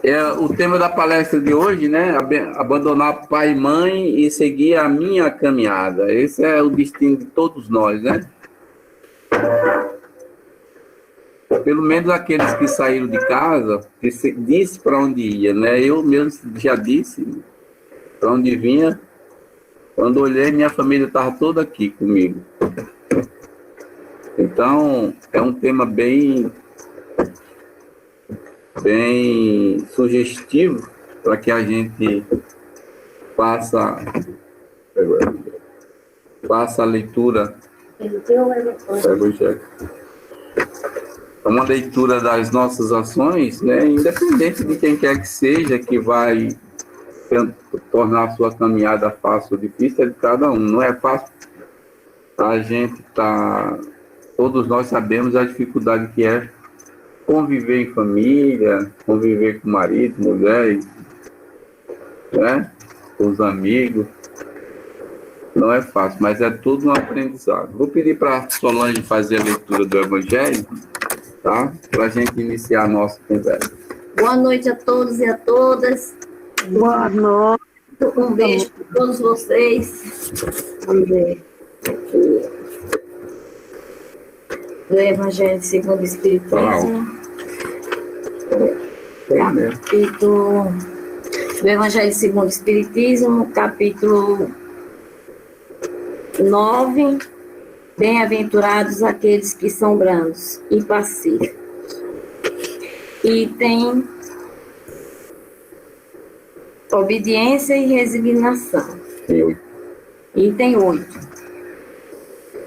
É o tema da palestra de hoje, né? Abandonar pai e mãe e seguir a minha caminhada. Esse é o destino de todos nós, né? Pelo menos aqueles que saíram de casa, disse para onde ia, né? Eu mesmo já disse para onde vinha. Quando olhei, minha família estava toda aqui comigo. Então, é um tema bem sugestivo para que a gente faça a leitura. É uma leitura das nossas ações, né? Independente de quem quer que seja, que vai tornar a sua caminhada fácil ou difícil, é de cada um. Não é fácil. A gente todos nós sabemos a dificuldade que é conviver em família, conviver com marido, mulher, né? Com os amigos. Não é fácil, mas é tudo um aprendizado. Vou pedir para a Solange fazer a leitura do Evangelho, tá? Para a gente iniciar a nossa conversa. Boa noite a todos e a todas. Boa noite. Um beijo para todos vocês. Vamos ver aqui. Do Evangelho segundo o Espiritismo. Capítulo do Evangelho segundo o Espiritismo, capítulo 9. Bem-aventurados aqueles que são brandos e pacíficos. E tem obediência e resignação. Item 8.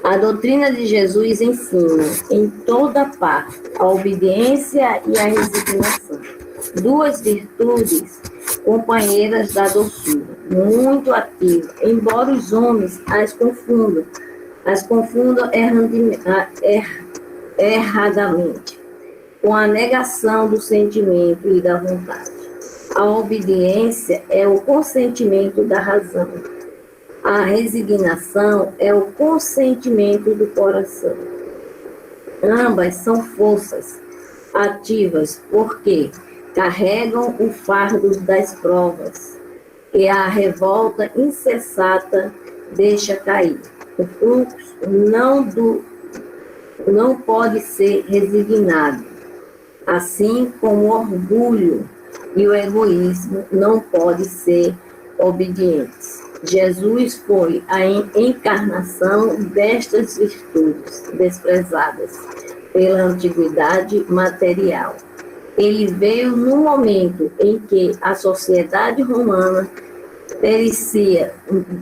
A doutrina de Jesus ensina em toda parte a obediência e a resignação, duas virtudes companheiras da doçura, muito ativas, embora os homens as confundam erradamente, com a negação do sentimento e da vontade. A obediência é o consentimento da razão. A resignação é o consentimento do coração. Ambas são forças ativas porque carregam o fardo das provas que a revolta incessante deixa cair. O fluxo não pode ser resignado, assim como o orgulho e o egoísmo não podem ser obedientes. Jesus foi a encarnação destas virtudes desprezadas pela antiguidade material. Ele veio no momento em que a sociedade romana perecia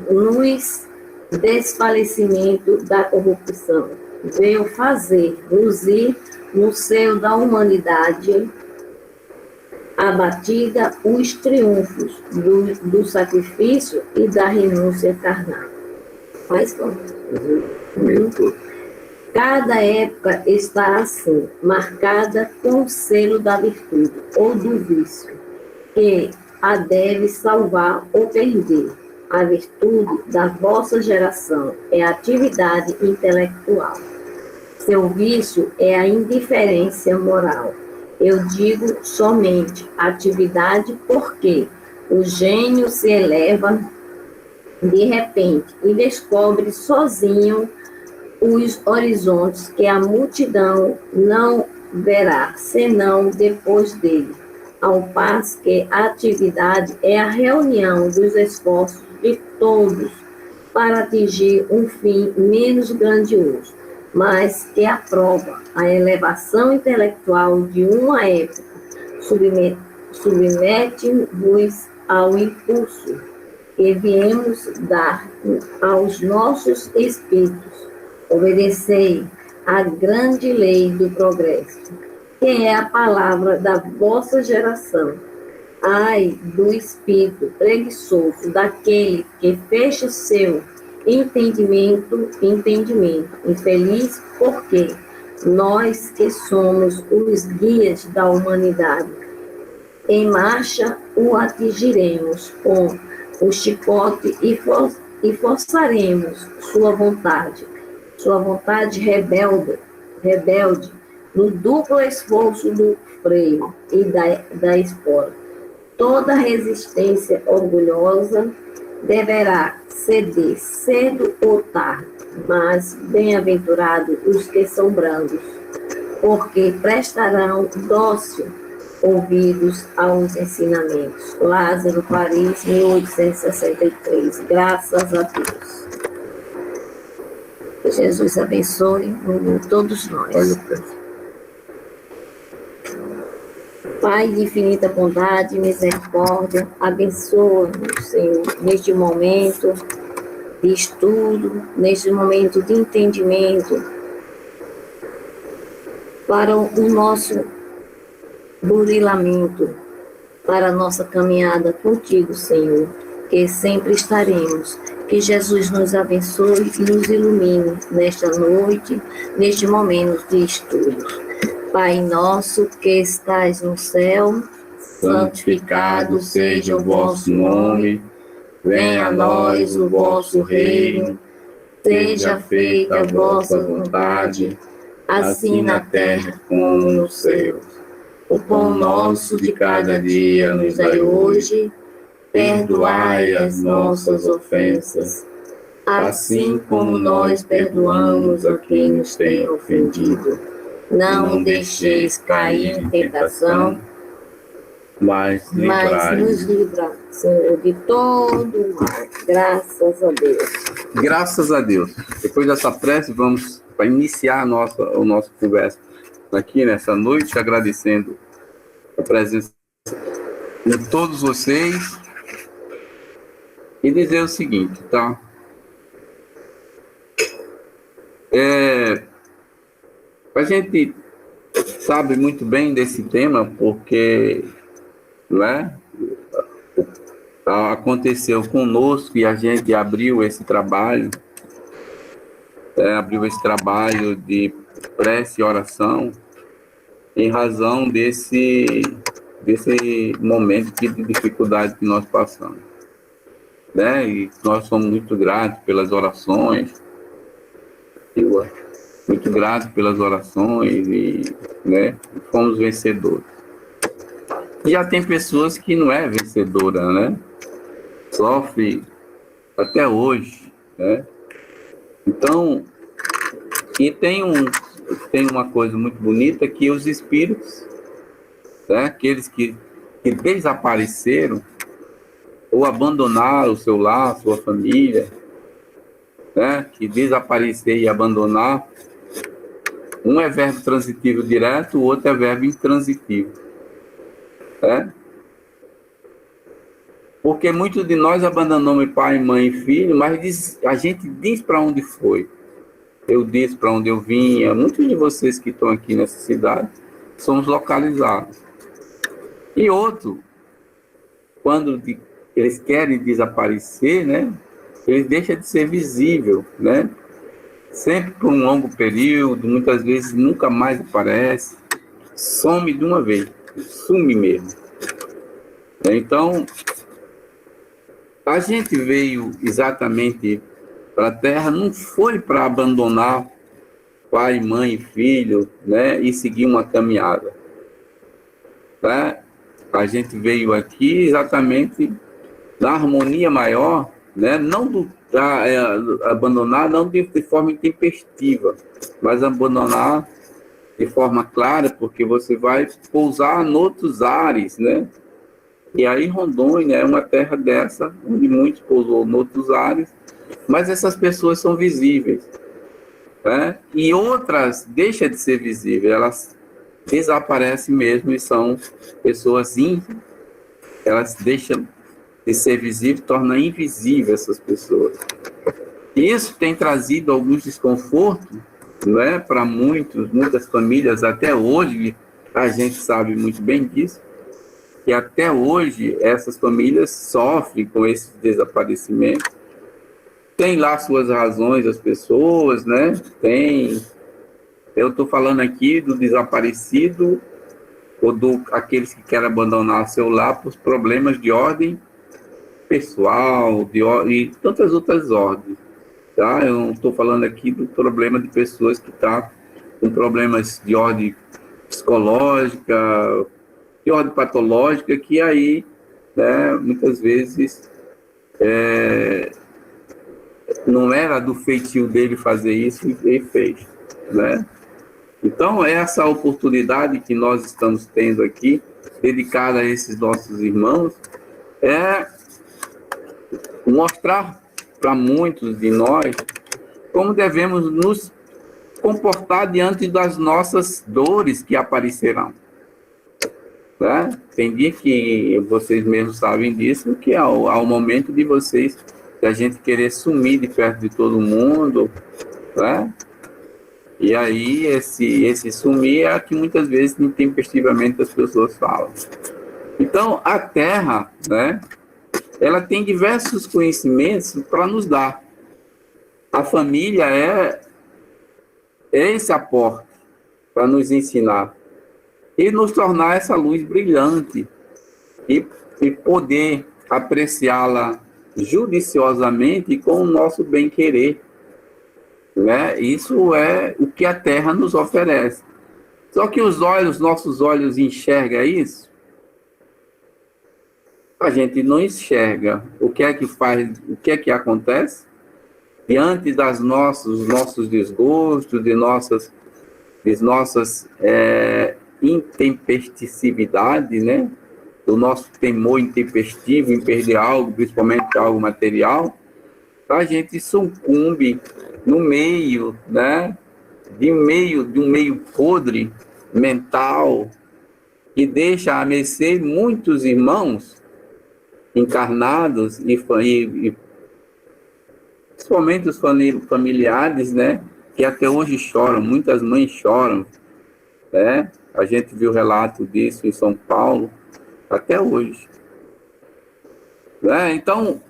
nos desfalecimento da corrupção. Veio fazer luzir no seio da humanidade abatida os triunfos do sacrifício e da renúncia carnal. Faz como? Cada época está assim, marcada com o selo da virtude ou do vício, que a deve salvar ou perder. A virtude da vossa geração é a atividade intelectual. Seu vício é a indiferença moral. Eu digo somente atividade porque o gênio se eleva de repente e descobre sozinho os horizontes que a multidão não verá, senão depois dele. Ao passo que a atividade é a reunião dos esforços de todos para atingir um fim menos grandioso, mas que aprova a elevação intelectual de uma época, submete-vos ao impulso que viemos dar aos nossos espíritos. Obedecei à grande lei do progresso, que é a palavra da vossa geração. Ai do espírito preguiçoso, daquele que fecha seu entendimento, infeliz, porque nós que somos os guias da humanidade, em marcha o atingiremos com o chicote e forçaremos sua vontade rebelde, no duplo esforço do freio e da espora. Toda resistência orgulhosa deverá ceder cedo ou tarde, mas bem-aventurados os que são brandos, porque prestarão dócil ouvidos aos ensinamentos. Lázaro, Paris, 1863. Graças a Deus. Que Jesus abençoe todos nós. Pai de infinita bondade e misericórdia, abençoa-nos, Senhor, neste momento de estudo, neste momento de entendimento, para o nosso burilamento, para a nossa caminhada contigo, Senhor, que sempre estaremos. Que Jesus nos abençoe e nos ilumine nesta noite, neste momento de estudo. Pai nosso que estais no céu, santificado seja o vosso nome, venha a nós o vosso reino, seja feita a vossa vontade, assim na terra como no céu. O pão nosso de cada dia nos dai hoje, perdoai as nossas ofensas, assim como nós perdoamos a quem nos tem ofendido. Não deixeis cair em tentação, mas nos livrai, Senhor, de todo o mal. Graças a Deus. Graças a Deus. Depois dessa prece, vamos para iniciar a nossa conversa aqui nessa noite, agradecendo a presença de todos vocês e dizer o seguinte, tá? A gente sabe muito bem desse tema porque, né, aconteceu conosco e a gente abriu esse trabalho de prece e oração em razão desse momento de dificuldade que nós passamos, né? E nós somos muito gratos pelas orações, muito gratos pelas orações e, né, fomos vencedores. E já tem pessoas que não é vencedora, né? Sofre até hoje, né? Então, e tem uma coisa muito bonita que os espíritos, né, aqueles que desapareceram ou abandonaram o seu lar, sua família, né, que desaparecer e abandonar, um é verbo transitivo direto, o outro é verbo intransitivo, né? Porque muitos de nós abandonamos pai, mãe e filho, mas a gente diz para onde foi. Eu disse para onde eu vinha. Muitos de vocês que estão aqui nessa cidade somos localizados. E outro, quando eles querem desaparecer, né, eles deixam de ser visível, né? Sempre por um longo período, muitas vezes nunca mais aparece, some de uma vez, sume mesmo. Então, a gente veio exatamente para a Terra, não foi para abandonar pai, mãe, filho, né, e seguir uma caminhada, né? A gente veio aqui exatamente na harmonia maior, né, não abandonar não de forma intempestiva, mas abandonar de forma clara, porque você vai pousar noutros ares, né? E aí Rondônia é uma terra dessa, onde muitos pousou noutros ares, mas essas pessoas são visíveis, né? E outras deixam de ser visíveis, elas desaparecem mesmo e são pessoas elas deixam de ser visível, torna invisível essas pessoas. E isso tem trazido alguns desconfortos, né, para muitas famílias até hoje. A gente sabe muito bem disso, que até hoje essas famílias sofrem com esse desaparecimento. Tem lá suas razões as pessoas, né? Eu estou falando aqui do desaparecido ou aqueles que querem abandonar seu lar por problemas de ordem pessoal, e tantas outras ordens, tá? Eu não estou falando aqui do problema de pessoas que estão com problemas de ordem psicológica, de ordem patológica, que aí né, muitas vezes não era do feitio dele fazer isso e ele fez, né? Então, essa oportunidade que nós estamos tendo aqui, dedicada a esses nossos irmãos, é mostrar para muitos de nós como devemos nos comportar diante das nossas dores que aparecerão. Né? Tem dia que vocês mesmos sabem disso, que há o momento de vocês, de a gente querer sumir de perto de todo mundo, né? E aí esse sumir é que muitas vezes intempestivamente as pessoas falam. Então, a Terra, né, ela tem diversos conhecimentos para nos dar. A família é esse aporte para nos ensinar e nos tornar essa luz brilhante e poder apreciá-la judiciosamente com o nosso bem-querer, né? Isso é o que a Terra nos oferece. Só que nossos olhos enxergam isso? A gente não enxerga. O que é que faz, o que é que acontece? Diante dos nossos desgostos, de nossas intempestividades, né? Do nosso temor intempestivo em perder algo, principalmente algo material, a gente sucumbe no meio, né? De um meio podre mental que deixa a mercê muitos irmãos encarnados e principalmente os familiares, né? Que até hoje choram, muitas mães choram, né? A gente viu relato disso em São Paulo, até hoje. Né? Então,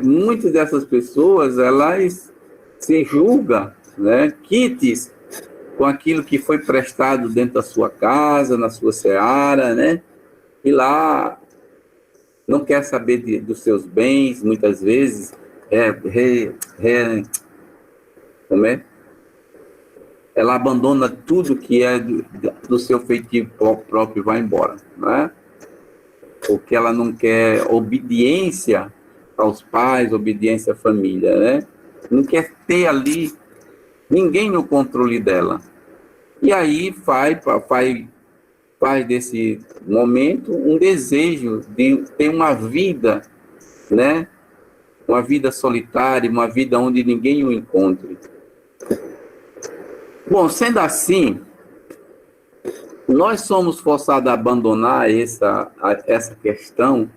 muitas dessas pessoas, elas se julgam, né? Quites com aquilo que foi prestado dentro da sua casa, na sua seara, né? E lá não quer saber dos seus bens, muitas vezes, como é? Ela abandona tudo que é do seu feitio próprio e vai embora, né? Porque ela não quer obediência aos pais, obediência à família, né? Não quer ter ali ninguém no controle dela. E aí faz desse momento um desejo de ter uma vida, né? Uma vida solitária, uma vida onde ninguém o encontre. Bom, sendo assim, nós somos forçados a abandonar essa questão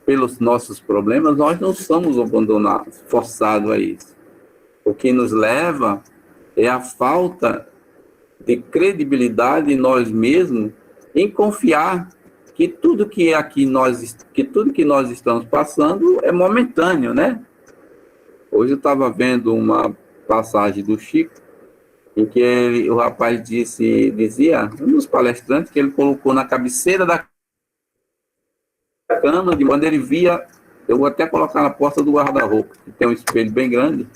pelos nossos problemas, nós não somos abandonados, forçados a isso. O que nos leva é a falta de credibilidade em nós mesmos, em confiar que tudo que nós estamos passando é momentâneo, né? Hoje eu estava vendo uma passagem do Chico, em que o rapaz dizia, um dos palestrantes, que ele colocou na cabeceira da cama, de quando ele via, eu vou até colocar na porta do guarda-roupa, que tem um espelho bem grande.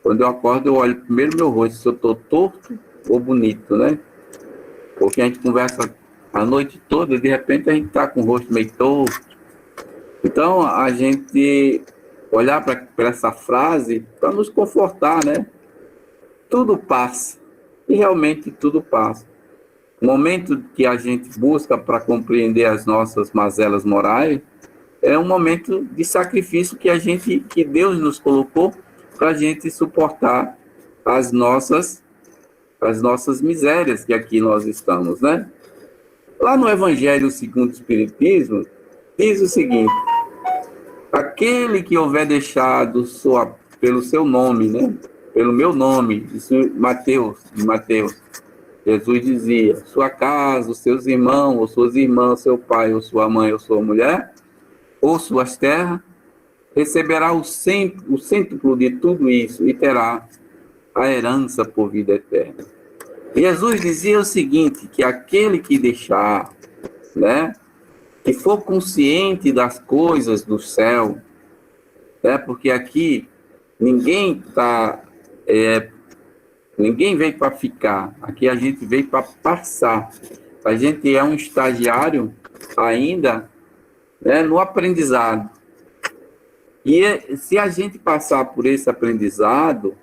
Quando eu acordo, eu olho primeiro meu rosto, se eu estou torto ou bonito, né? Porque a gente conversa a noite toda e de repente a gente está com o rosto meio torto. Então, a gente olhar para essa frase para nos confortar, né? Tudo passa, e realmente tudo passa. O momento que a gente busca para compreender as nossas mazelas morais é um momento de sacrifício que Deus nos colocou para a gente suportar as nossas misérias que aqui nós estamos, né? Lá no Evangelho segundo o Espiritismo, diz o seguinte: aquele que houver deixado pelo seu nome, né? Pelo meu nome, isso Mateus, Jesus dizia, sua casa, os seus irmãos, ou suas irmãs, seu pai, ou sua mãe, ou sua mulher, ou suas terras, receberá o cêntuplo de tudo isso e terá a herança por vida eterna. Jesus dizia o seguinte, que aquele que deixar, né, que for consciente das coisas do céu, né, porque aqui ninguém veio para ficar, aqui a gente veio para passar. A gente é um estagiário ainda, né, no aprendizado. E se a gente passar por esse aprendizado,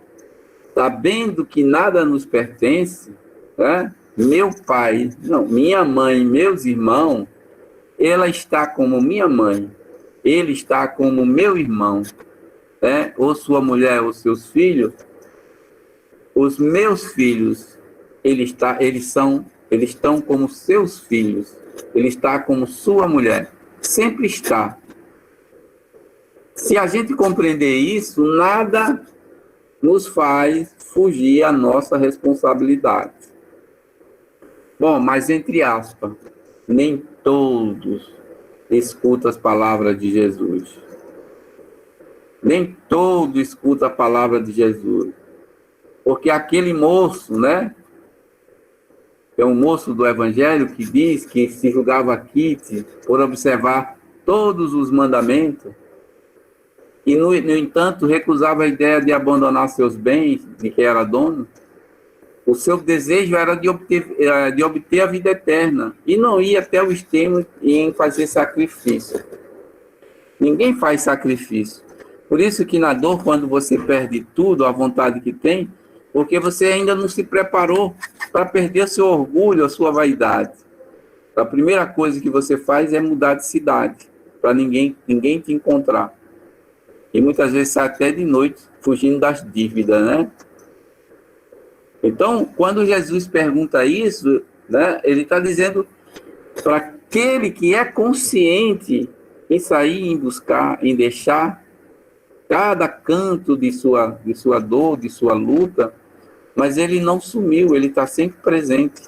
sabendo que nada nos pertence, né, meu pai, não, minha mãe, meus irmãos, ela está como minha mãe, ele está como meu irmão, né, ou sua mulher, ou seus filhos, os meus filhos, eles estão como seus filhos, ele está como sua mulher, sempre está. Se a gente compreender isso, nada nos faz fugir à nossa responsabilidade. Bom, mas entre aspas, nem todos escutam as palavras de Jesus. Nem todos escutam a palavra de Jesus. Porque aquele moço, né? É um moço do Evangelho que diz que se julgava quite por observar todos os mandamentos e, no entanto, recusava a ideia de abandonar seus bens, de que era dono. O seu desejo era de obter a vida eterna e não ia até o extremo em fazer sacrifício. Ninguém faz sacrifício. Por isso que na dor, quando você perde tudo, a vontade que tem, porque você ainda não se preparou para perder seu orgulho, a sua vaidade. A primeira coisa que você faz é mudar de cidade, para ninguém te encontrar. E muitas vezes sai até de noite, fugindo das dívidas, né? Então, quando Jesus pergunta isso, né, ele está dizendo para aquele que é consciente em sair, em buscar, em deixar cada canto de sua dor, de sua luta, mas ele não sumiu, ele está sempre presente.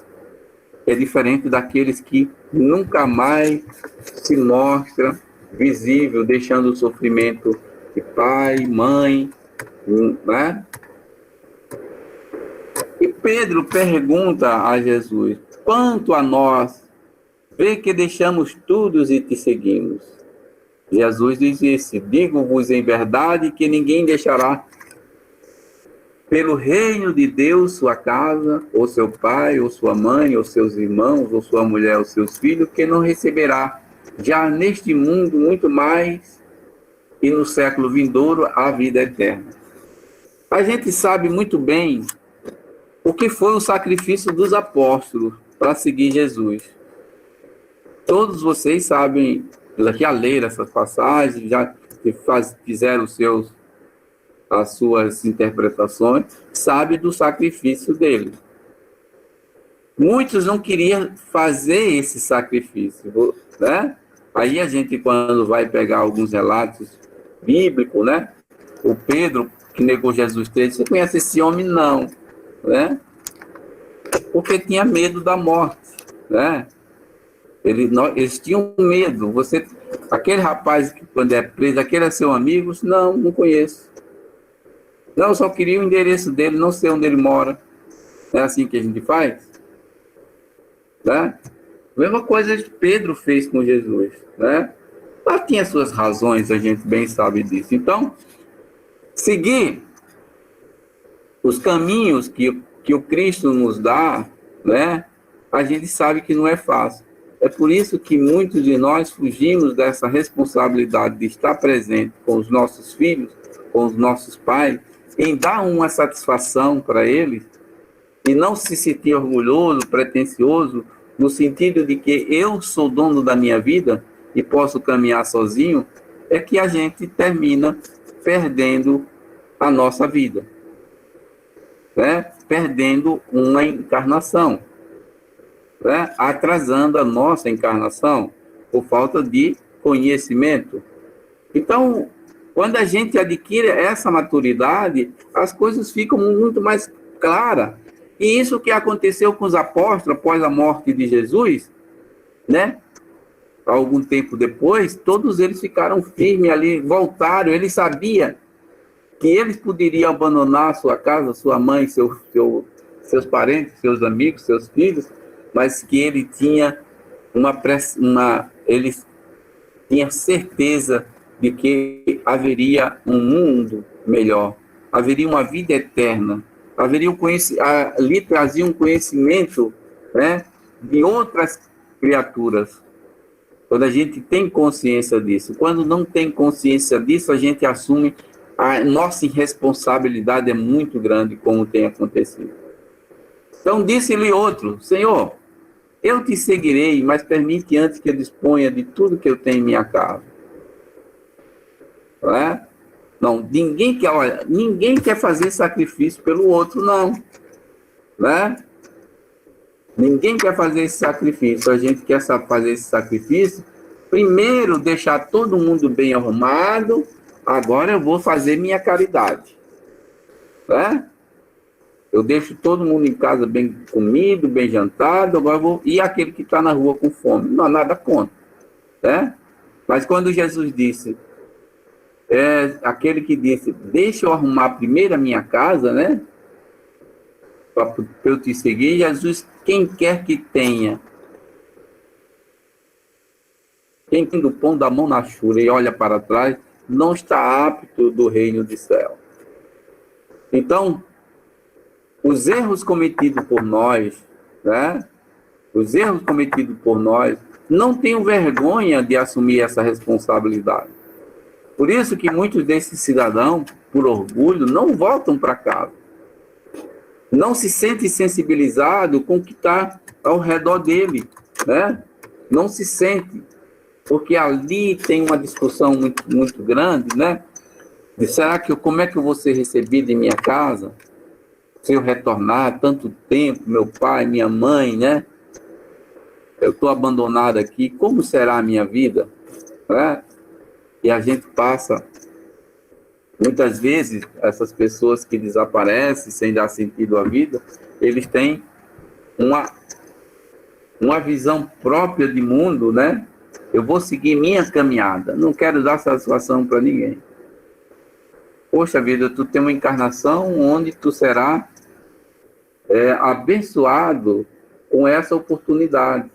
É diferente daqueles que nunca mais se mostra visível, deixando o sofrimento de pai, mãe, né? E Pedro pergunta a Jesus: quanto a nós, vê que deixamos tudo e te seguimos. Jesus disse: digo-vos em verdade que ninguém deixará pelo reino de Deus sua casa, ou seu pai, ou sua mãe, ou seus irmãos, ou sua mulher, ou seus filhos, que não receberá já neste mundo muito mais e no século vindouro a vida eterna. A gente sabe muito bem o que foi o sacrifício dos apóstolos para seguir Jesus. Todos vocês sabem, já leram essas passagens, já fizeram as suas interpretações, sabe do sacrifício dele. Muitos não queriam fazer esse sacrifício, né? Aí a gente, quando vai pegar alguns relatos bíblicos, né? O Pedro, que negou Jesus 3, você conhece esse homem? Não, né? Porque tinha medo da morte, né? Eles tinham medo. Aquele rapaz que quando é preso, aquele é seu amigo? Não conheço. Não, só queria o endereço dele, não sei onde ele mora. É assim que a gente faz? Né? A mesma coisa que Pedro fez com Jesus, né? Ela tinha suas razões, a gente bem sabe disso. Então, seguir os caminhos que o Cristo nos dá, né? A gente sabe que não é fácil. É por isso que muitos de nós fugimos dessa responsabilidade de estar presente com os nossos filhos, com os nossos pais, em dar uma satisfação para eles e não se sentir orgulhoso, pretensioso, no sentido de que eu sou dono da minha vida e posso caminhar sozinho, é que a gente termina perdendo a nossa vida, né? Perdendo uma encarnação, né? Atrasando a nossa encarnação por falta de conhecimento. Então, quando a gente adquire essa maturidade, as coisas ficam muito mais claras. E isso que aconteceu com os apóstolos após a morte de Jesus, né? Algum tempo depois, todos eles ficaram firmes ali, voltaram. Eles sabiam que eles poderiam abandonar sua casa, sua mãe, seus parentes, seus amigos, seus filhos, mas que ele tinha eles tinham certeza de que haveria um mundo melhor, haveria uma vida eterna, haveria ali trazia um conhecimento, né, de outras criaturas. Quando a gente tem consciência disso. Quando não tem consciência disso, a gente assume a nossa irresponsabilidade é muito grande, como tem acontecido. Então disse-lhe outro: Senhor, eu te seguirei, mas permite antes que eu disponha de tudo que eu tenho em minha casa. Não é? Não, ninguém quer fazer sacrifício pelo outro, não. Né? Ninguém quer fazer esse sacrifício. A gente quer fazer esse sacrifício, primeiro deixar todo mundo bem arrumado, agora eu vou fazer minha caridade. Né? Eu deixo todo mundo em casa bem comido, bem jantado, agora eu vou... E aquele que está na rua com fome? Não há nada contra. Né? Mas quando Jesus disse, aquele que disse, deixa eu arrumar primeiro a minha casa, né? Para eu te seguir, Jesus, quem quer que tenha, quem tem do pão da mão na chura e olha para trás, não está apto do reino do céu. Então, os erros cometidos por nós, né? Os erros cometidos por nós, não tenham vergonha de assumir essa responsabilidade. Por isso que muitos desses cidadãos, por orgulho, não voltam para casa. Não se sente sensibilizado com o que está ao redor dele, né? Não se sente, porque ali tem uma discussão muito, muito grande, né? De será que como é que eu vou ser recebido em minha casa? Se eu retornar tanto tempo, meu pai, minha mãe, né? Eu estou abandonado aqui, como será a minha vida? Né? E a gente passa... Muitas vezes, essas pessoas que desaparecem sem dar sentido à vida, eles têm uma visão própria de mundo, né? Eu vou seguir minha caminhada, não quero dar satisfação para ninguém. Poxa vida, tu tem uma encarnação onde tu será abençoado com essa oportunidade.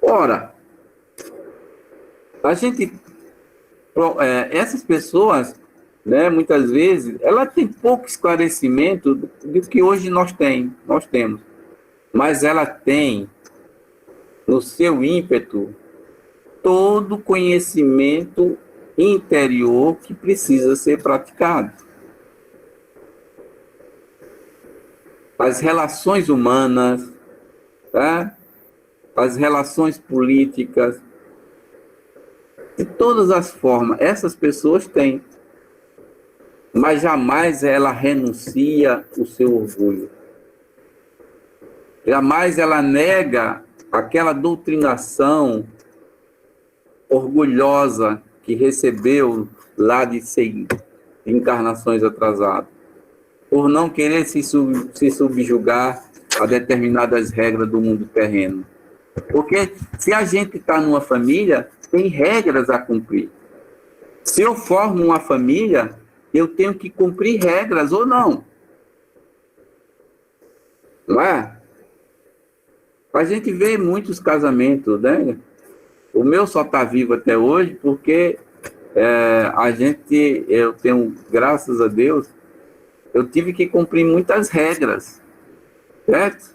Ora, a gente... essas pessoas, né, muitas vezes, ela tem pouco esclarecimento do que hoje nós temos, mas ela tem no seu ímpeto todo o conhecimento interior que precisa ser praticado. As relações humanas, tá? As relações políticas, de todas as formas, essas pessoas têm. Mas jamais ela renuncia o seu orgulho. Jamais ela nega aquela doutrinação orgulhosa que recebeu lá de encarnações atrasadas. Por não querer se subjugar a determinadas regras do mundo terreno. Porque se a gente está numa família, tem regras a cumprir. Se eu formo uma família, eu tenho que cumprir regras ou não. Não é? A gente vê muitos casamentos, né? O meu só está vivo até hoje porque eu tenho, graças a Deus, eu tive que cumprir muitas regras, certo?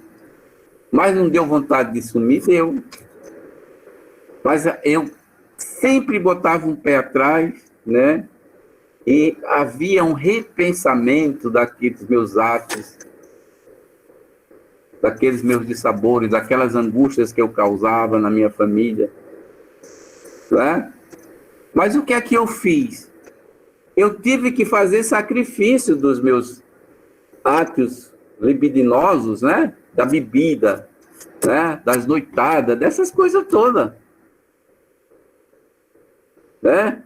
Mas não deu vontade de sumir, deu. Mas eu sempre botava um pé atrás, né? E havia um repensamento daqueles meus atos, daqueles meus dissabores, daquelas angústias que eu causava na minha família. Né? Mas o que é que eu fiz? Eu tive que fazer sacrifício dos meus atos libidinosos, né? Da bebida, né? Das noitadas, dessas coisas todas. Né?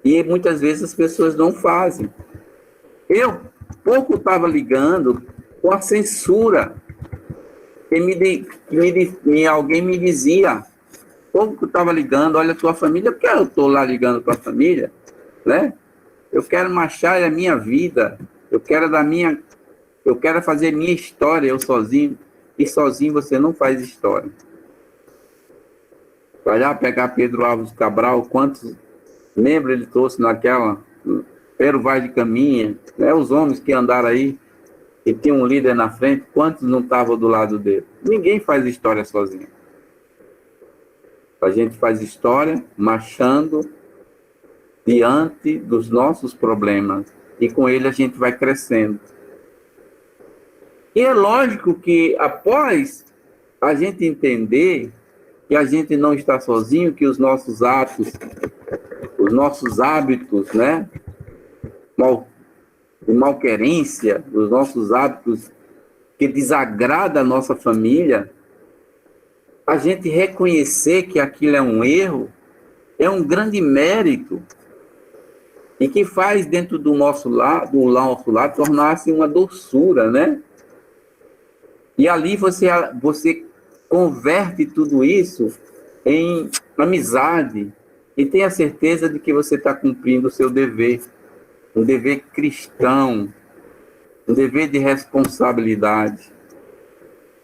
E muitas vezes as pessoas não fazem. Eu pouco estava ligando com a censura que alguém me dizia. Pouco estava ligando, olha a tua família, porque eu estou lá ligando para a família, né? Eu quero marchar a minha vida, eu quero fazer minha história, eu sozinho, e sozinho você não faz história. Vai lá pegar Pedro Álvares Cabral, quantos membros ele trouxe naquela Pero Vaz de Caminha, né? Os homens que andaram aí, e tinha um líder na frente, quantos não estavam do lado dele? Ninguém faz história sozinho. A gente faz história marchando diante dos nossos problemas, e com ele a gente vai crescendo. E é lógico que após a gente entender que a gente não está sozinho, que os nossos atos, os nossos hábitos, né, de malquerência, os nossos hábitos que desagradam a nossa família, a gente reconhecer que aquilo é um erro, é um grande mérito, e que faz dentro do nosso lar tornar-se uma doçura, né? E ali você converte tudo isso em amizade e tenha certeza de que você está cumprindo o seu dever, um dever cristão, um dever de responsabilidade,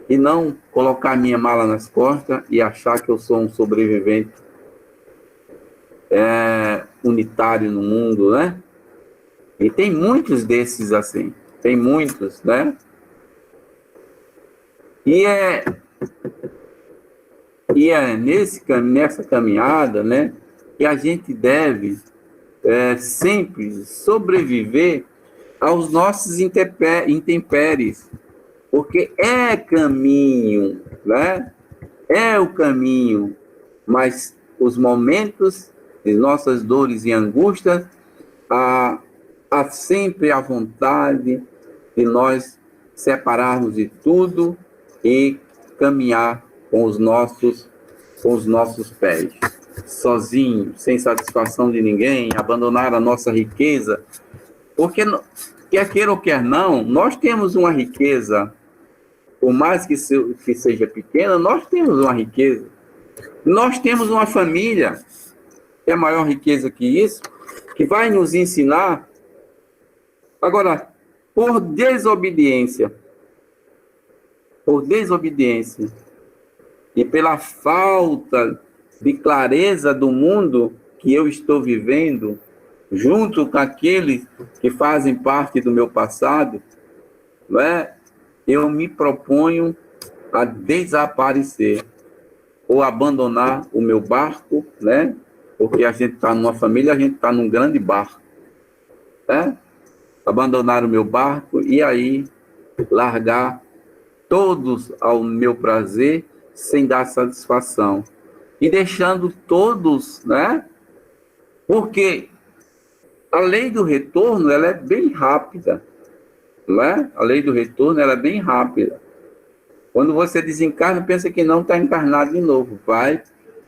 e não colocar minha mala nas costas e achar que eu sou um sobrevivente unitário no mundo, né? E tem muitos desses assim, tem muitos, né? E é nessa caminhada, né, que a gente deve sempre sobreviver aos nossos intempéries, porque é caminho, né? É o caminho, mas os momentos de nossas dores e angústias, há sempre a vontade de nós separarmos de tudo e caminhar com os nossos pés, sozinho, sem satisfação de ninguém, abandonar a nossa riqueza, porque quer queira ou quer não, nós temos uma riqueza, por mais que seja pequena, nós temos uma riqueza, nós temos uma família, que é maior riqueza que isso, que vai nos ensinar. Agora, por desobediência, e pela falta de clareza do mundo que eu estou vivendo, junto com aqueles que fazem parte do meu passado, né, eu me proponho a desaparecer, ou abandonar o meu barco, né, porque a gente está numa família, a gente está num grande barco, né? Abandonar o meu barco e aí largar todos ao meu prazer, sem dar satisfação. E deixando todos, né? Porque a lei do retorno, ela é bem rápida, né? A lei do retorno, ela é bem rápida. Quando você desencarna, pensa que não está encarnado de novo. Vai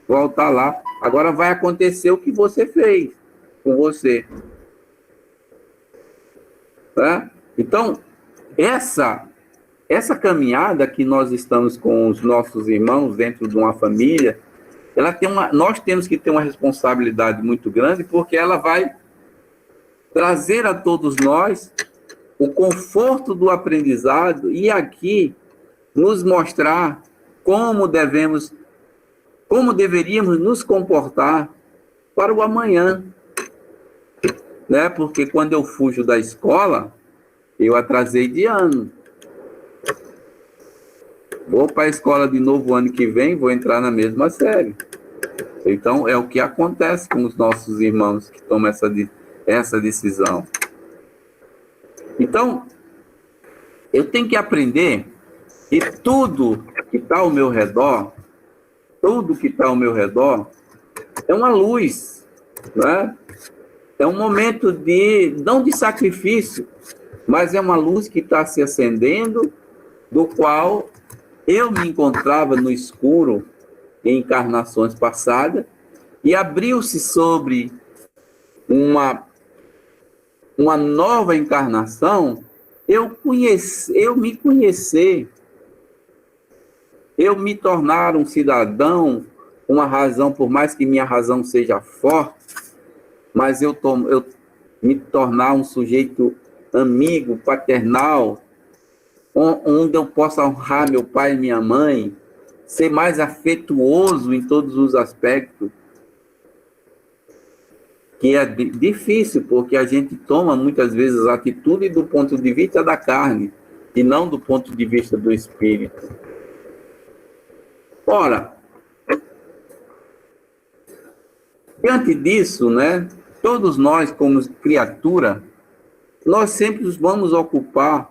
voltar lá. Agora vai acontecer o que você fez com você. Né? Então, essa caminhada que nós estamos com os nossos irmãos dentro de uma família, nós temos que ter uma responsabilidade muito grande, porque ela vai trazer a todos nós o conforto do aprendizado e aqui nos mostrar como deveríamos nos comportar para o amanhã, né? Porque quando eu fujo da escola, eu atrasei de ano. Vou para a escola de novo ano que vem, vou entrar na mesma série. Então, é o que acontece com os nossos irmãos que tomam essa decisão. Então, eu tenho que aprender que tudo que está ao meu redor, é uma luz, né? É um momento não de sacrifício, mas é uma luz que está se acendendo, do qual eu me encontrava no escuro em encarnações passadas, e abriu-se sobre uma nova encarnação, eu me conhecer, eu me tornar um cidadão, uma razão, por mais que minha razão seja forte, mas eu me tornar um sujeito amigo, paternal, onde eu possa honrar meu pai e minha mãe, ser mais afetuoso em todos os aspectos, que é difícil, porque a gente toma muitas vezes a atitude do ponto de vista da carne, e não do ponto de vista do espírito. Ora, diante disso, né, todos nós, como criatura, nós sempre vamos ocupar,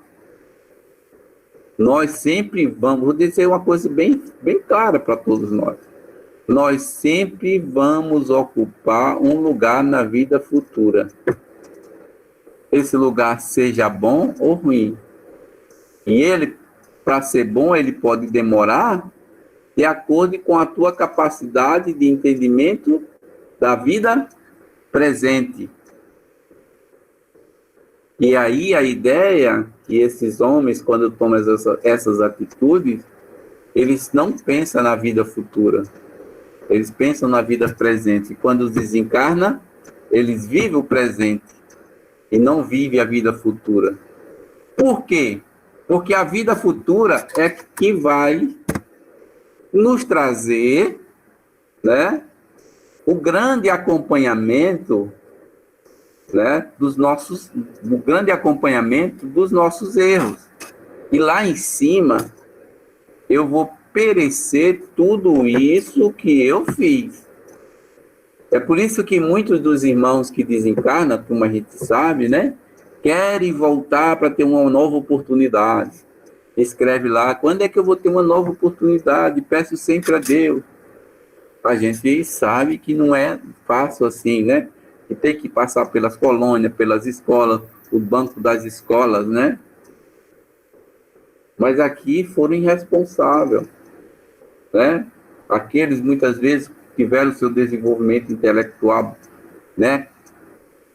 vou dizer uma coisa bem, bem clara para todos nós sempre vamos ocupar um lugar na vida futura. Esse lugar seja bom ou ruim. E ele, para ser bom, ele pode demorar de acordo com a tua capacidade de entendimento da vida presente. E aí a ideia que esses homens, quando tomam essas atitudes, eles não pensam na vida futura. Eles pensam na vida presente. E quando desencarna, eles vivem o presente e não vivem a vida futura. Por quê? Porque a vida futura é que vai nos trazer, né, o grande acompanhamento, né, o grande acompanhamento dos nossos erros. E lá em cima, eu vou perecer tudo isso que eu fiz. É por isso que muitos dos irmãos que desencarnam, como a gente sabe, né, querem voltar para ter uma nova oportunidade. Escreve lá, quando é que eu vou ter uma nova oportunidade? Peço sempre a Deus. A gente sabe que não é fácil assim, né? Que tem que passar pelas colônias, pelas escolas, o banco das escolas, né? Mas aqui foram irresponsáveis, né? Aqueles, muitas vezes, tiveram seu desenvolvimento intelectual, né,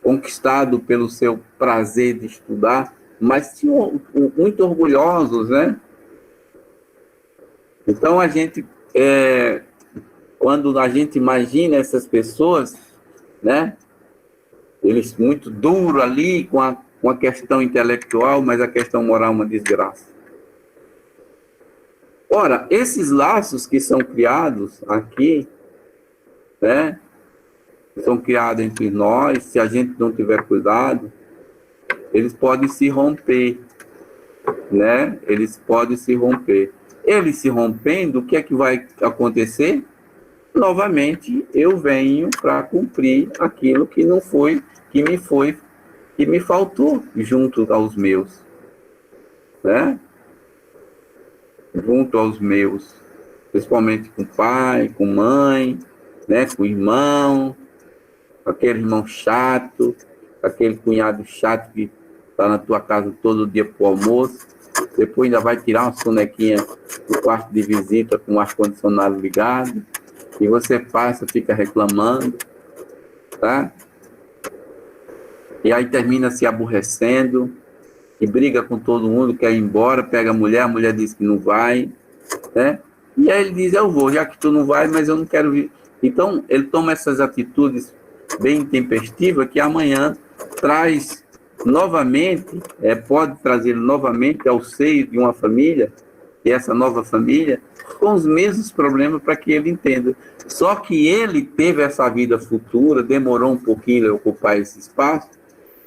conquistado pelo seu prazer de estudar, mas tinham muito orgulhosos, né? Então, a gente, quando a gente imagina essas pessoas, né, eles muito duros ali com a questão intelectual, mas a questão moral é uma desgraça. Ora, esses laços que são criados aqui, né, são criados entre nós, se a gente não tiver cuidado, eles podem se romper, né? Eles podem se romper. Eles se rompendo, o que é que vai acontecer? Novamente, eu venho para cumprir aquilo que não foi, que me faltou junto aos meus, né? Junto aos meus, principalmente com pai, com mãe, né, com irmão, aquele irmão chato, aquele cunhado chato que está na tua casa todo dia para o almoço, depois ainda vai tirar uma sonequinha do quarto de visita com o ar-condicionado ligado, e você passa, fica reclamando, tá? E aí termina se aborrecendo, e briga com todo mundo, quer ir embora, pega a mulher diz que não vai, né? E aí ele diz, eu vou, já que tu não vai, mas eu não quero vir. Então, ele toma essas atitudes bem intempestivas, que amanhã traz novamente, pode trazer novamente ao seio de uma família, e essa nova família, com os mesmos problemas para que ele entenda. Só que ele teve essa vida futura, demorou um pouquinho a ocupar esse espaço,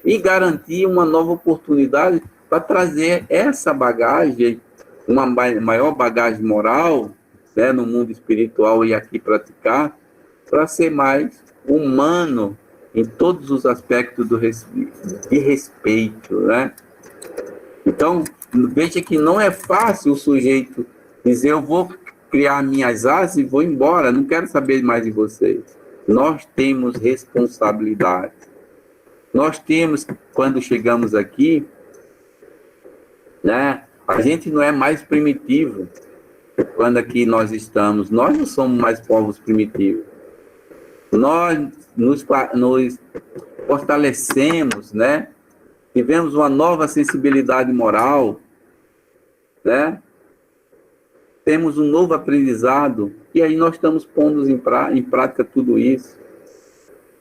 e garantir uma nova oportunidade para trazer essa bagagem, uma maior bagagem moral, né, no mundo espiritual e aqui praticar, para ser mais humano em todos os aspectos de respeito, né? Então, veja que não é fácil o sujeito dizer, eu vou criar minhas asas e vou embora, não quero saber mais de vocês. Nós temos responsabilidade. Nós temos, quando chegamos aqui, né, a gente não é mais primitivo. Quando aqui nós estamos, nós não somos mais povos primitivos. Nós nos fortalecemos, né? Tivemos uma nova sensibilidade moral, né? Temos um novo aprendizado, e aí nós estamos pondo em prática tudo isso.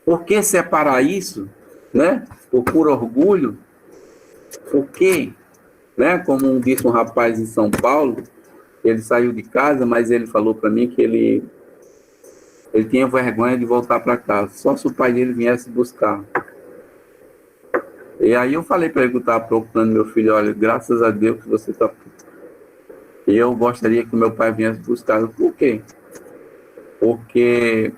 Por que separar isso? Né? Por orgulho, porque, né, como disse um rapaz em São Paulo, ele saiu de casa, mas ele falou para mim que ele tinha vergonha de voltar para casa, só se o pai dele viesse buscar. E aí eu falei para ele que eu estava procurando meu filho, olha, graças a Deus que você está... E eu gostaria que meu pai viesse buscar. Por quê? Porque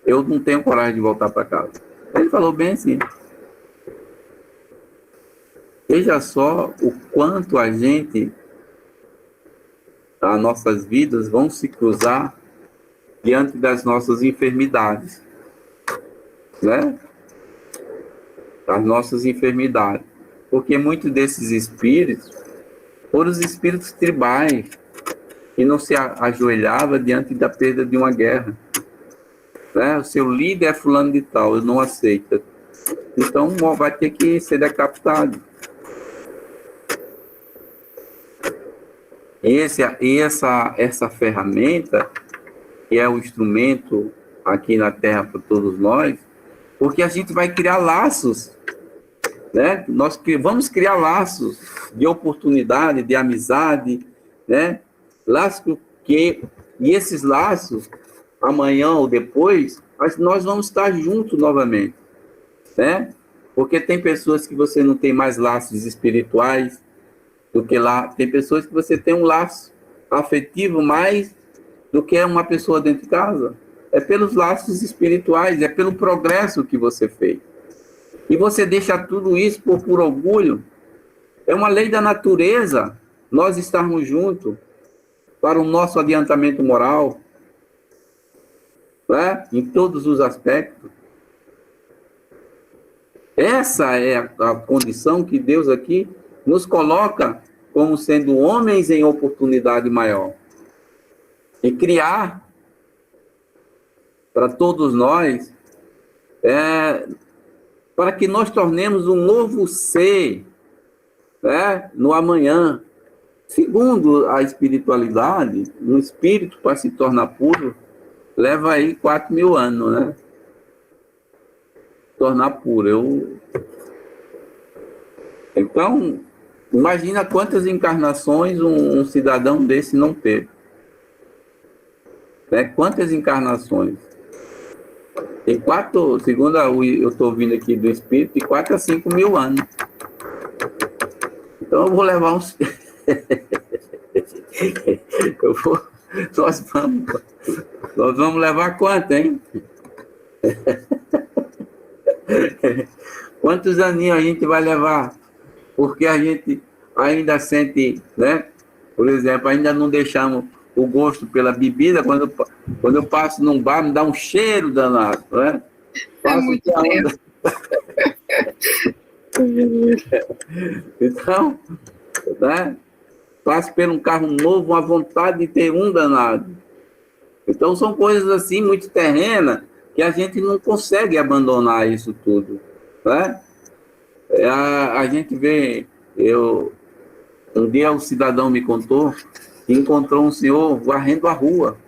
eu não tenho coragem de voltar para casa. Ele falou bem assim. Veja só o quanto as nossas vidas vão se cruzar diante das nossas enfermidades, né? As nossas enfermidades. Porque muitos desses espíritos foram os espíritos tribais que não se ajoelhava diante da perda de uma guerra, né? O seu líder é fulano de tal, eu não aceito. Então vai ter que ser decapitado. E essa ferramenta, que é o instrumento aqui na Terra para todos nós, porque a gente vai criar laços, né? Nós vamos criar laços de oportunidade, de amizade, né? Laços e esses laços, amanhã ou depois, nós vamos estar juntos novamente, né? Porque tem pessoas que você não tem mais laços espirituais do que lá, tem pessoas que você tem um laço afetivo mais do que uma pessoa dentro de casa. É pelos laços espirituais, é pelo progresso que você fez. E você deixa tudo isso por orgulho. É uma lei da natureza nós estarmos juntos para o nosso adiantamento moral, né? Em todos os aspectos. Essa é a condição que Deus aqui nos coloca como sendo homens em oportunidade maior. E criar para todos nós, para que nós tornemos um novo ser, né, no amanhã. Segundo a espiritualidade, um espírito para se tornar puro, leva aí 4.000 anos, né? Tornar puro. Então, imagina quantas encarnações um cidadão desse não teve. Né? Quantas encarnações? Tem segundo eu estou ouvindo aqui do Espírito, de 4 a 5 mil anos. Então eu vou levar uns... Nós vamos levar quanto, hein? Quantos aninhos a gente vai levar? Porque a gente ainda sente, né? Por exemplo, ainda não deixamos o gosto pela bebida. Quando eu passo num bar, me dá um cheiro danado, né? É muito tempo. Então, né? Passo por um carro novo, uma vontade de ter um danado. Então, são coisas assim, muito terrenas, que a gente não consegue abandonar isso tudo, né? A gente vê, um dia um cidadão me contou que encontrou um senhor varrendo a rua.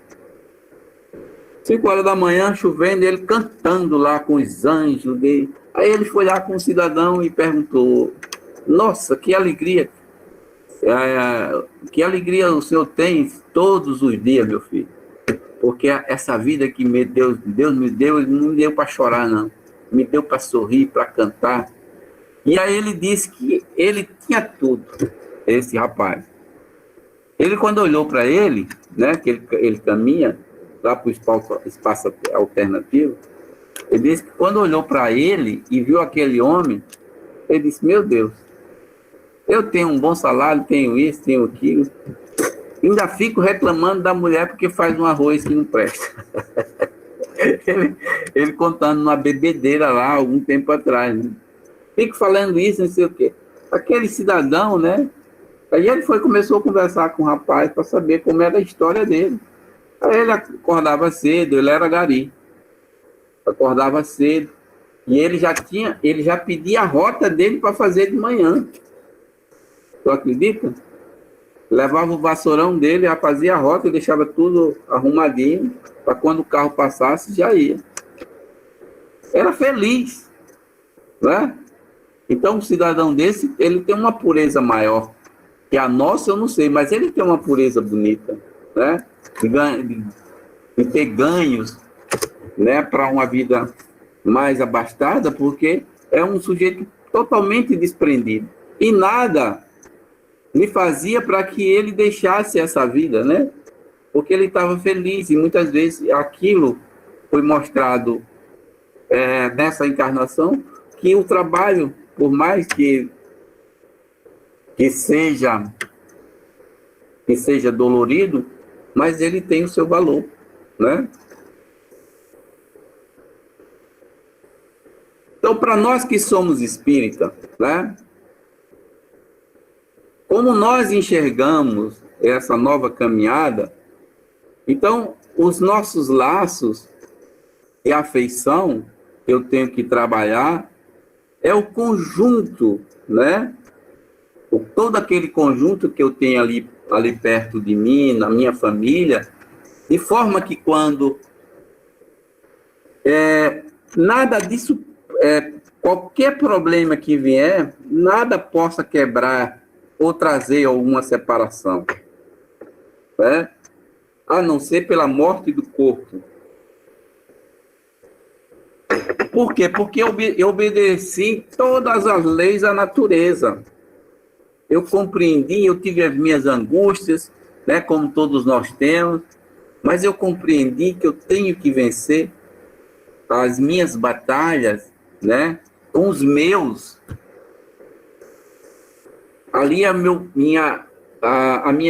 5 horas da manhã, chovendo, ele cantando lá com os anjos dele. Aí ele foi lá com o cidadão e perguntou: nossa, que alegria! Que alegria o senhor tem todos os dias, meu filho. Porque essa vida que Deus me deu, ele não me deu para chorar, não. Me deu para sorrir, para cantar. E aí ele disse que ele tinha tudo, esse rapaz. Ele, quando olhou para ele, né, que ele caminha lá para o espaço alternativo, ele disse que quando olhou para ele e viu aquele homem, ele disse: meu Deus, eu tenho um bom salário, tenho isso, tenho aquilo, ainda fico reclamando da mulher porque faz um arroz que não presta. ele contando numa bebedeira lá, algum tempo atrás, né? Fico falando isso, não sei o quê. Aquele cidadão, né? Aí ele começou a conversar com o rapaz para saber como era a história dele. Aí ele acordava cedo, ele era gari. Acordava cedo. E ele já pedia a rota dele para fazer de manhã. Tu acredita? Levava o vassourão dele, já fazia a rota e deixava tudo arrumadinho, para quando o carro passasse, já ia. Era feliz, né? Então, um cidadão desse, ele tem uma pureza maior, que a nossa eu não sei, mas ele tem uma pureza bonita, né? De ter ganhos, né, para uma vida mais abastada, porque é um sujeito totalmente desprendido. E nada lhe fazia para que ele deixasse essa vida, né? Porque ele estava feliz, e muitas vezes aquilo foi mostrado nessa encarnação, que o trabalho, por mais que seja dolorido, mas ele tem o seu valor, né? Então, para nós que somos espírita, né? Como nós enxergamos essa nova caminhada, então, os nossos laços de afeição que eu tenho que trabalhar é o conjunto, né? Todo aquele conjunto que eu tenho ali perto de mim, na minha família, de forma que quando nada disso, qualquer problema que vier, nada possa quebrar ou trazer alguma separação, né? A não ser pela morte do corpo. Por quê? Porque eu obedeci todas as leis da natureza. Eu compreendi, eu tive as minhas angústias, né, como todos nós temos, mas eu compreendi que eu tenho que vencer as minhas batalhas, né, com os meus. Ali a minha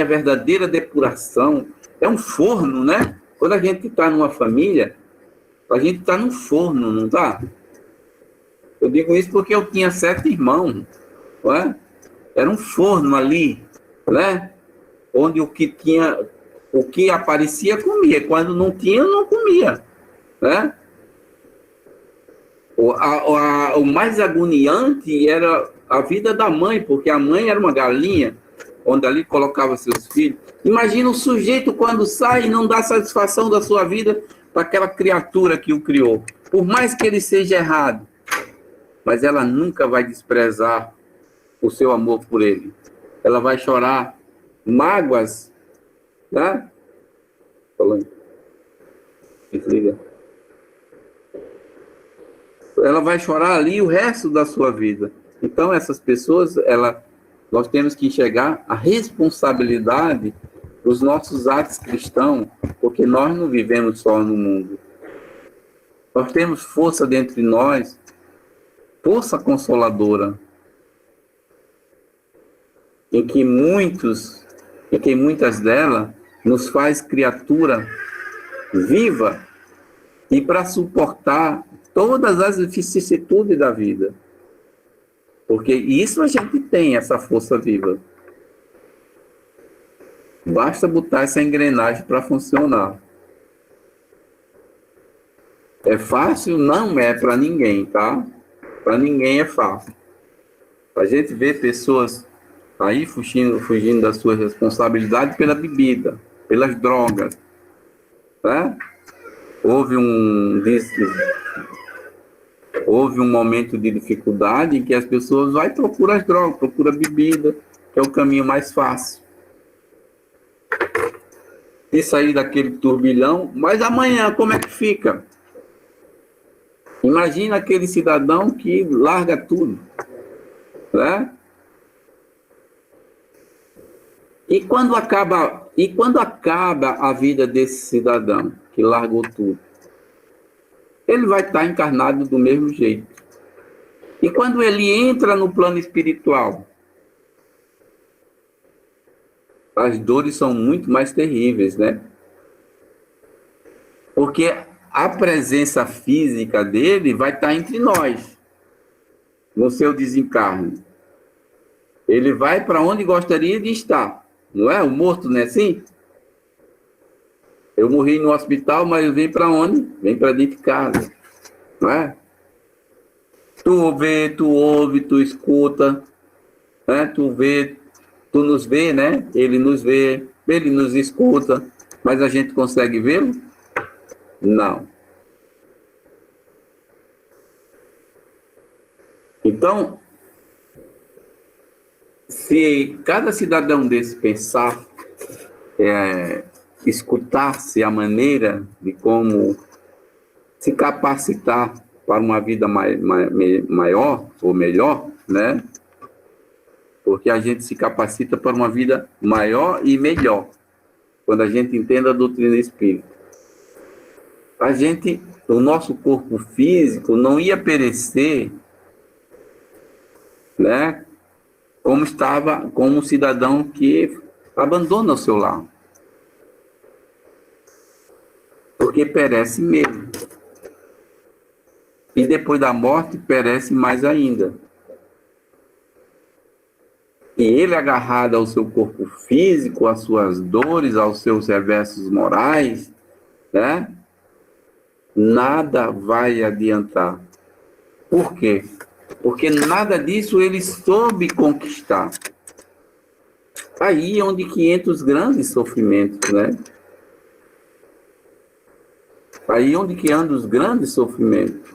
verdadeira depuração é um forno, né? Quando a gente está numa família, a gente está num forno, não está? Eu digo isso porque eu tinha 7 irmãos, não é? Era um forno ali, né? Onde o que aparecia, comia. Quando não tinha, não comia, né? O mais agoniante era a vida da mãe, porque a mãe era uma galinha, onde ali colocava seus filhos. Imagina o sujeito quando sai e não dá satisfação da sua vida para aquela criatura que o criou. Por mais que ele seja errado, mas ela nunca vai desprezar o seu amor por ele. Ela vai chorar mágoas, né? Falando. Desliga. Ela vai chorar ali o resto da sua vida. Então, essas pessoas, nós temos que enxergar a responsabilidade dos nossos atos cristãos, porque nós não vivemos só no mundo. Nós temos força dentro de nós, força consoladora, em que muitas delas nos faz criatura viva e para suportar todas as vicissitudes da vida. Porque isso a gente tem, essa força viva. Basta botar essa engrenagem para funcionar. É fácil? Não é para ninguém, tá? Para ninguém é fácil. A gente vê pessoas aí fugindo da sua responsabilidade pela bebida, pelas drogas, né? Houve um momento de dificuldade em que as pessoas vão e procuram as drogas, procuram a bebida, que é o caminho mais fácil de sair daquele turbilhão. Mas amanhã, como é que fica? Imagina aquele cidadão que larga tudo, né? E quando acaba a vida desse cidadão que largou tudo? Ele vai estar encarnado do mesmo jeito. E quando ele entra no plano espiritual, as dores são muito mais terríveis, né? Porque a presença física dele vai estar entre nós, no seu desencarne. Ele vai para onde gostaria de estar, não é? O morto não é assim? Eu morri no hospital, mas eu venho para onde? Venho para dentro de casa, não é? Tu vê, tu ouve, tu escuta, né? Tu vê, tu nos vê, né? Ele nos vê, ele nos escuta, mas a gente consegue vê-lo? Não. Então, se cada cidadão desse pensar, escutar-se a maneira de como se capacitar para uma vida maior ou melhor, né? Porque a gente se capacita para uma vida maior e melhor, quando a gente entende a doutrina espírita. O nosso corpo físico não ia perecer, né? Como um cidadão que abandona o seu lar. Porque perece mesmo. E depois da morte, perece mais ainda. E ele, agarrado ao seu corpo físico, às suas dores, aos seus reversos morais, né? Nada vai adiantar. Por quê? Porque nada disso ele soube conquistar. Aí é onde que entram os grandes sofrimentos, né? Aí é onde que andam os grandes sofrimentos.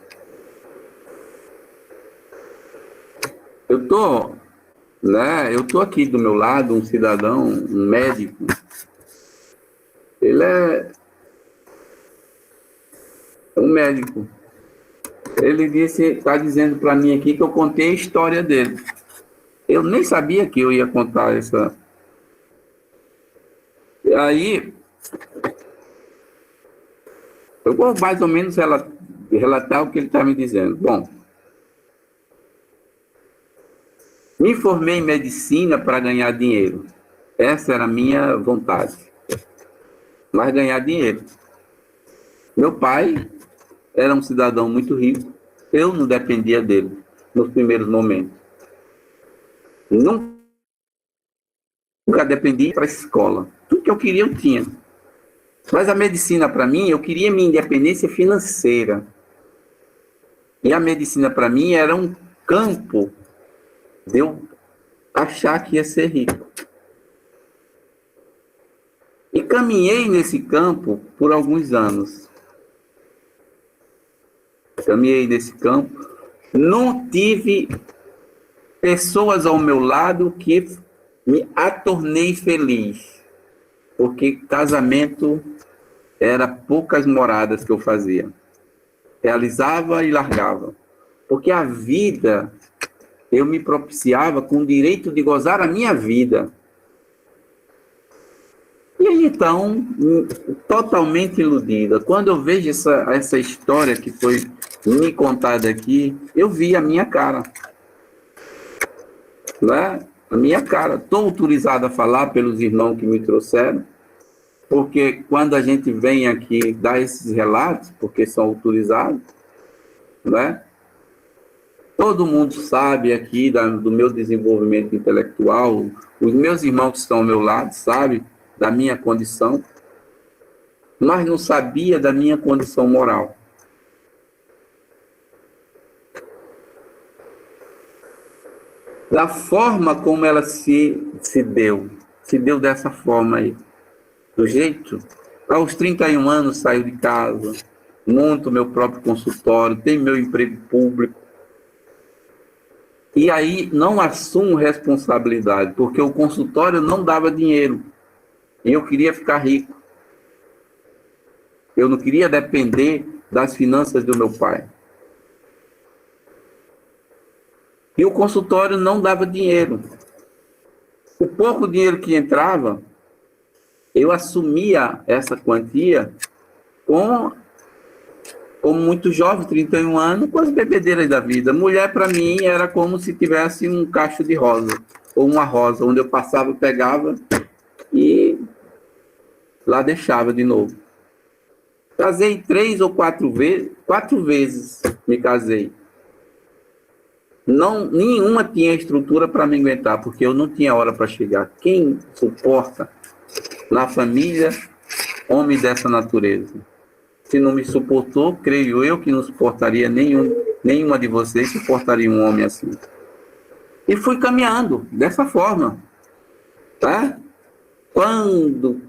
Eu tô aqui do meu lado, um cidadão, um médico. Ele é um médico. Ele está dizendo para mim aqui que eu contei a história dele. Eu nem sabia que eu ia contar essa. E aí, eu vou mais ou menos relatar o que ele está me dizendo. Bom, me formei em medicina para ganhar dinheiro. Essa era a minha vontade. Mas ganhar dinheiro. Meu pai era um cidadão muito rico. Eu não dependia dele nos primeiros momentos. Nunca dependi para a escola. Tudo que eu queria, eu tinha. Mas a medicina, para mim, eu queria minha independência financeira. E a medicina, para mim, era um campo de eu achar que ia ser rico. E caminhei nesse campo por alguns anos. Caminhei nesse campo. Não tive pessoas ao meu lado que me tornei feliz. Porque casamento era poucas moradas que eu fazia. Realizava e largava. Porque a vida, eu me propiciava com o direito de gozar a minha vida. E aí, então, totalmente iludida. Quando eu vejo essa história que foi me contada aqui, eu vi a minha cara. Né? A minha cara. Estou autorizado a falar pelos irmãos que me trouxeram, porque quando a gente vem aqui dar esses relatos, porque são autorizados, né? Todo mundo sabe aqui do meu desenvolvimento intelectual, os meus irmãos que estão ao meu lado sabem da minha condição, mas não sabia da minha condição moral. Da forma como ela se deu dessa forma aí, do jeito, aos 31 anos saio de casa, monto meu próprio consultório, tenho meu emprego público, e aí não assumo responsabilidade, porque o consultório não dava dinheiro, e eu queria ficar rico. Eu não queria depender das finanças do meu pai. E o consultório não dava dinheiro. O pouco dinheiro que entrava, eu assumia essa quantia como muito jovem, 31 anos, com as bebedeiras da vida. Mulher, para mim, era como se tivesse um cacho de rosa, ou uma rosa, onde eu passava, pegava e lá deixava de novo. Casei 3 ou 4 vezes, 4 vezes me casei. Nenhuma tinha estrutura para me aguentar, porque eu não tinha hora para chegar. Quem suporta na família homem dessa natureza? Se não me suportou, creio eu que não suportaria nenhuma de vocês suportaria um homem assim. E fui caminhando dessa forma, tá? Quando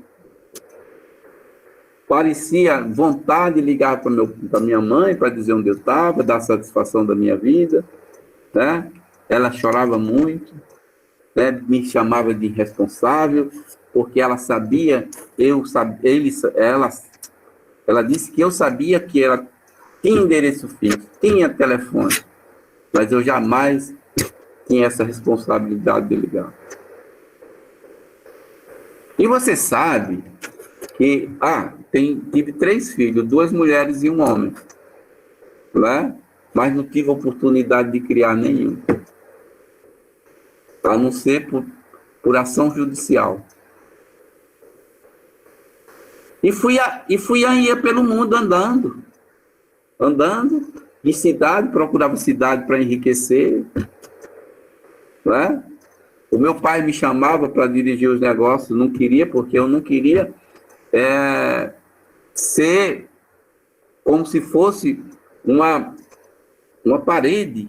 parecia vontade de ligar para minha mãe para dizer onde eu estava, dar satisfação da minha vida, né? Ela chorava muito, né? Me chamava de irresponsável, porque ela sabia, ela disse que eu sabia que ela tinha endereço fixo, tinha telefone, mas eu jamais tinha essa responsabilidade de ligar. E você sabe que, tive 3 filhos, 2 mulheres e um homem, né? Mas não tive oportunidade de criar nenhum, a não ser por ação judicial. E ia pelo mundo andando de cidade, procurava cidade para enriquecer, né? O meu pai me chamava para dirigir os negócios, não queria, porque eu não queria ser como se fosse uma parede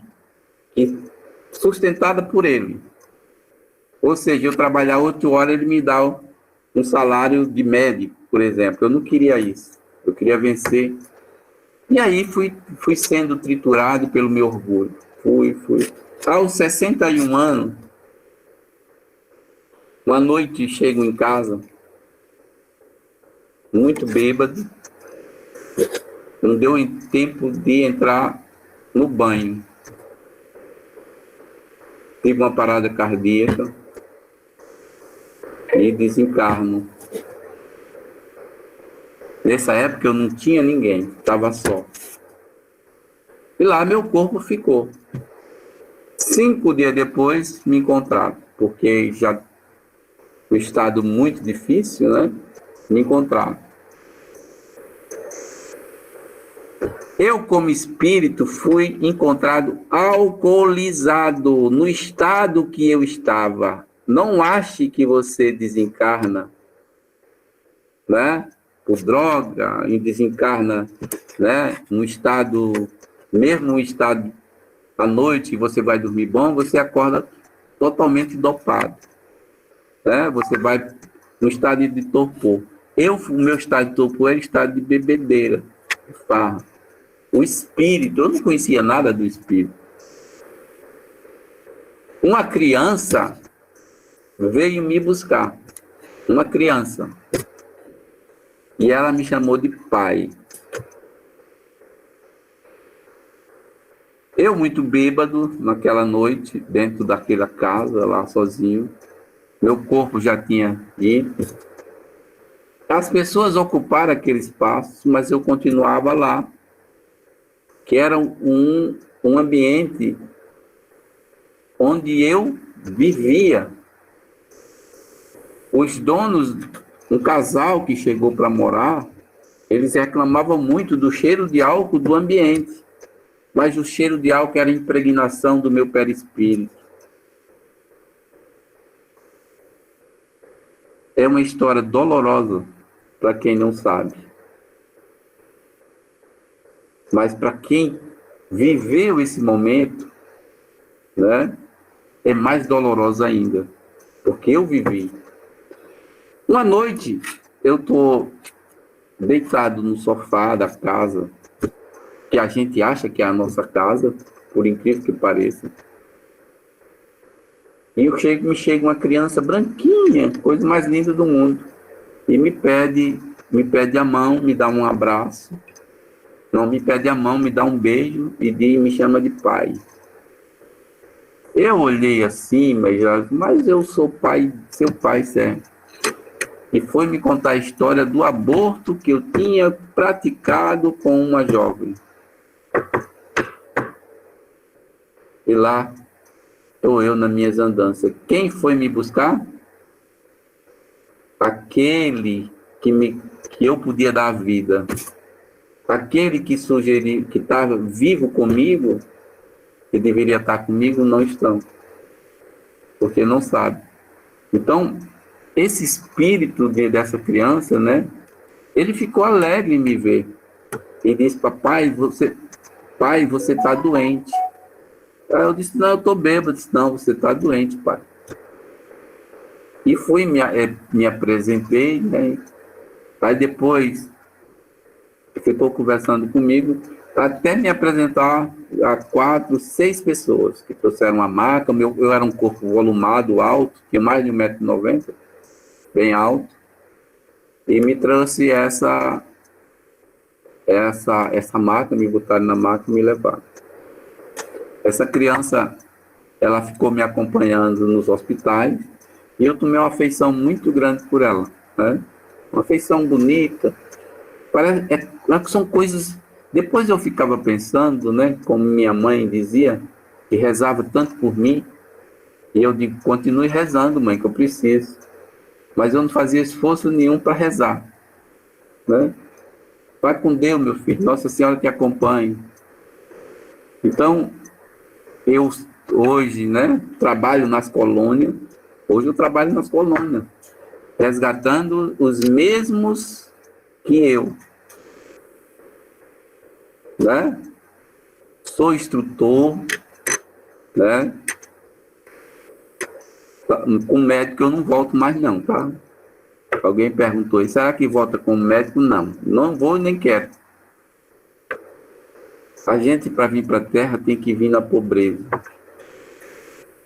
sustentada por ele. Ou seja, eu trabalhar 8 horas, ele me dá um salário de médico, por exemplo. Eu não queria isso. Eu queria vencer. E aí fui sendo triturado pelo meu orgulho. Fui. Aos 61 anos, uma noite chego em casa, muito bêbado, não deu tempo de entrar no banho. Tive uma parada cardíaca e desencarno. Nessa época eu não tinha ninguém, estava só. E lá meu corpo ficou. 5 dias depois me encontraram, porque já o estado muito difícil, né? Me encontraram. Eu, como espírito, fui encontrado alcoolizado no estado que eu estava. Não ache que você desencarna, né? Por droga, e desencarna, né? No estado, mesmo no estado à noite, você vai dormir bom, você acorda totalmente dopado, né? Você vai no estado de torpor. O meu estado de torpor era estado de bebedeira, de farra. O espírito, eu não conhecia nada do espírito. Uma criança veio me buscar, uma criança, e ela me chamou de pai. Eu muito bêbado naquela noite, dentro daquela casa lá sozinho, meu corpo já tinha ido. As pessoas ocuparam aquele espaço, mas eu continuava lá, que era um ambiente onde eu vivia. Os donos, um casal que chegou para morar, eles reclamavam muito do cheiro de álcool do ambiente, mas o cheiro de álcool era a impregnação do meu perispírito. É uma história dolorosa para quem não sabe. Mas para quem viveu esse momento, né, é mais doloroso ainda, porque eu vivi. Uma noite, eu estou deitado no sofá da casa, que a gente acha que é a nossa casa, por incrível que pareça. E me chega uma criança branquinha, coisa mais linda do mundo, e me pede a mão, me dá um abraço. Não, me pede a mão, me dá um beijo e me chama de pai. Eu olhei assim, mas eu sou pai, seu pai, certo? E foi me contar a história do aborto que eu tinha praticado com uma jovem. E lá estou eu nas minhas andanças. Quem foi me buscar? Aquele que eu podia dar a vida. Aquele que sugeriu, que estava vivo comigo, que deveria estar comigo, não estão. Porque não sabe. Então, esse espírito dessa criança, né? Ele ficou alegre em me ver. Ele disse, pai, você está doente. Aí eu disse, não, eu estou bêbado. Eu disse, não, você está doente, pai. E me apresentei, né? Aí depois ficou conversando comigo, até me apresentar a 4, 6 pessoas que trouxeram uma maca. Eu era um corpo volumado, alto, tinha mais de 1,90 m, bem alto, e me trouxe essa essa maca, me botaram na maca e me levaram. Essa criança, ela ficou me acompanhando nos hospitais e eu tomei uma afeição muito grande por ela, né? Uma afeição bonita. São coisas... Depois eu ficava pensando, né? Como minha mãe dizia, que rezava tanto por mim, e eu digo, continue rezando, mãe, que eu preciso. Mas eu não fazia esforço nenhum para rezar, né? Vai com Deus, meu filho, Nossa Senhora te acompanhe. Então, eu hoje, né, trabalho nas colônias, resgatando os mesmos que eu, né? Sou instrutor, né? Com médico eu não volto mais não, tá? Alguém perguntou, será que volta com médico? Não, não vou nem quero. A gente, para vir para a Terra, tem que vir na pobreza.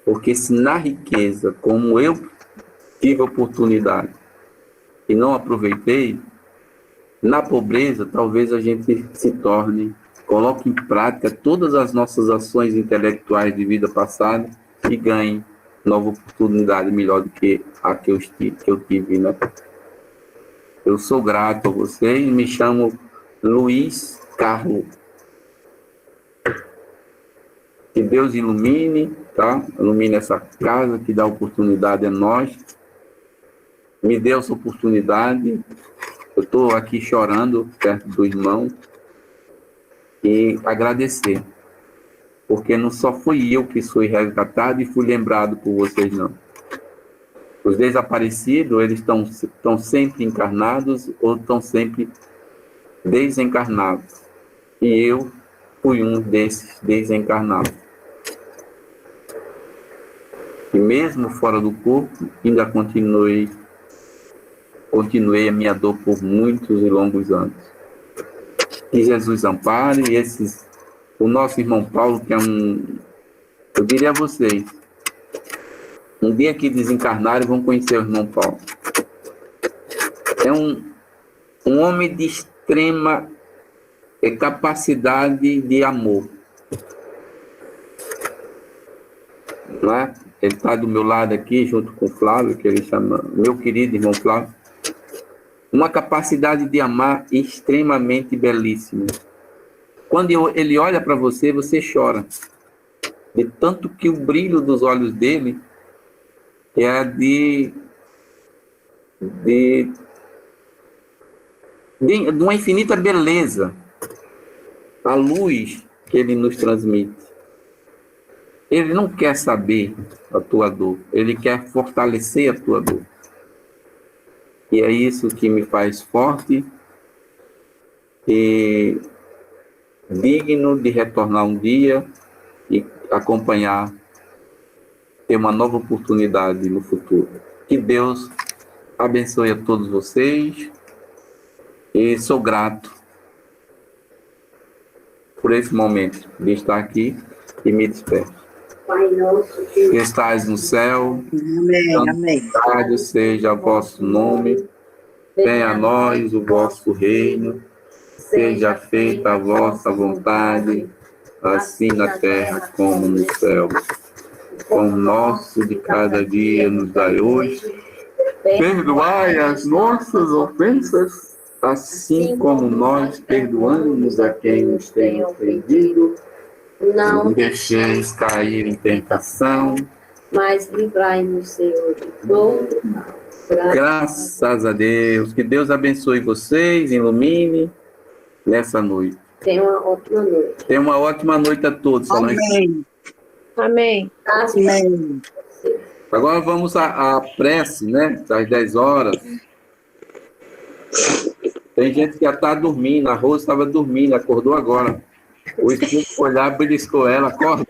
Porque se na riqueza, como eu tive a oportunidade e não aproveitei, na pobreza, talvez a gente se torne, coloque em prática todas as nossas ações intelectuais de vida passada e ganhe nova oportunidade melhor do que a que eu tive, né? Eu sou grato a vocês, me chamo Luiz Carlos. Que Deus ilumine, tá? Ilumine essa casa, que dá oportunidade a nós. Me dê essa oportunidade. Eu estou aqui chorando perto do irmão e agradecer. Porque não só fui eu que fui resgatado e fui lembrado por vocês, não. Os desaparecidos, eles estão sempre encarnados ou estão sempre desencarnados. E eu fui um desses desencarnados. E mesmo fora do corpo, ainda continuei a minha dor por muitos e longos anos. Que Jesus ampare o nosso irmão Paulo, que é eu diria a vocês, um dia que desencarnarem vão conhecer o irmão Paulo. É um homem de extrema capacidade de amor. Não é? Ele está do meu lado aqui, junto com o Flávio, que ele chama, meu querido irmão Flávio. Uma capacidade de amar extremamente belíssima. Quando ele olha para você, você chora. De tanto que o brilho dos olhos dele é de uma infinita beleza. A luz que ele nos transmite. Ele não quer saber a tua dor, ele quer fortalecer a tua dor. E é isso que me faz forte e digno de retornar um dia e acompanhar, ter uma nova oportunidade no futuro. Que Deus abençoe a todos vocês e sou grato por esse momento de estar aqui e me despeço. Pai nosso, que estais no céu, santificado seja o vosso nome, venha a nós o vosso reino, seja feita a vossa vontade, assim na terra como no céu. O pão nosso de cada dia nos dai hoje, perdoai as nossas ofensas, assim como nós perdoamos a quem nos tem ofendido. Não deixeis cair em tentação, mas livrai-nos, Senhor, de todo mal. Graças a Deus. Que Deus abençoe vocês, ilumine nessa noite. Tenha uma ótima noite. Tenha uma ótima noite a todos. Amém. Amém. Amém. Agora vamos à prece, né? Das 10 horas. Tem gente que já está dormindo. A Rose estava dormindo, acordou agora. O espírito foi lá, beliscou ela, acorda.